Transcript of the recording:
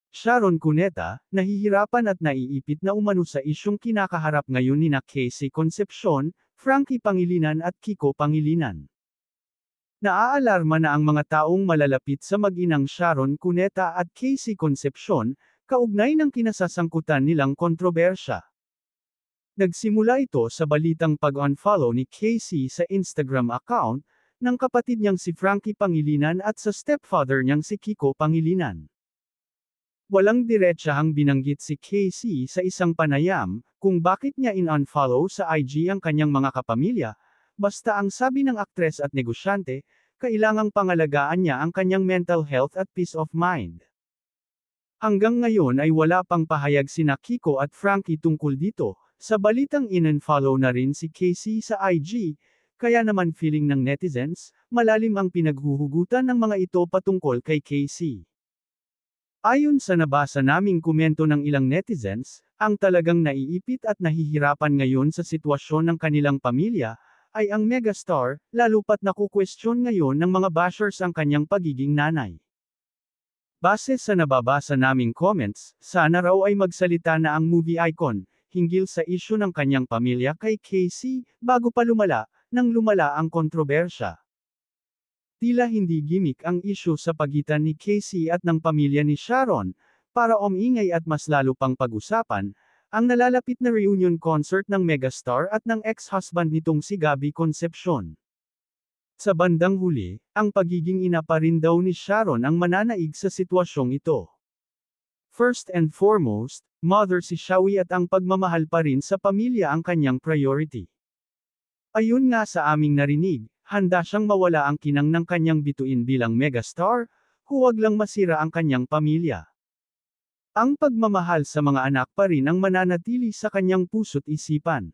Sharon Cuneta, nahihirapan at naiipit na umano sa isyung kinakaharap ngayon nina Casey Concepcion, Frankie Pangilinan at Kiko Pangilinan. Naaalarma na ang mga taong malalapit sa mag-inang Sharon Cuneta at Casey Concepcion, kaugnay ng kinasasangkutan nilang kontrobersya. Nagsimula ito sa balitang pag-unfollow ni Casey sa Instagram account ng kapatid niyang si Frankie Pangilinan at sa stepfather niyang si Kiko Pangilinan. Walang diretsahang binanggit si Casey sa isang panayam, kung bakit niya in-unfollow sa IG ang kanyang mga kapamilya, basta ang sabi ng aktres at negosyante, kailangang pangalagaan niya ang kanyang mental health at peace of mind. Hanggang ngayon ay wala pang pahayag sina Kiko at Frankie tungkol dito, sa balitang in-unfollow na rin si Casey sa IG, kaya naman feeling ng netizens, malalim ang pinaghuhugutan ng mga ito patungkol kay Casey. Ayon sa nabasa naming komento ng ilang netizens, ang talagang naiipit at nahihirapan ngayon sa sitwasyon ng kanilang pamilya, ay ang megastar, lalo pat nakukwestiyon ngayon ng mga bashers ang kanyang pagiging nanay. Base sa nababasa naming comments, sana raw ay magsalita na ang movie icon, hinggil sa isyu ng kanyang pamilya kay Casey, bago pa lumala, nang lumala ang kontrobersya. Tila hindi gimmick ang isyu sa pagitan ni Casey at ng pamilya ni Sharon, para umingay at mas lalo pang pag-usapan, ang nalalapit na reunion concert ng megastar at ng ex-husband nitong si Gabby Concepcion. Sa bandang huli, ang pagiging ina pa rin daw ni Sharon ang mananaig sa sitwasyong ito. First and foremost, mother si Shawi at ang pagmamahal pa rin sa pamilya ang kanyang priority. Ayun nga sa aming narinig, handa siyang mawala ang kinang ng kanyang bituin bilang megastar, huwag lang masira ang kanyang pamilya. Ang pagmamahal sa mga anak pa rin ang mananatili sa kanyang puso't isipan.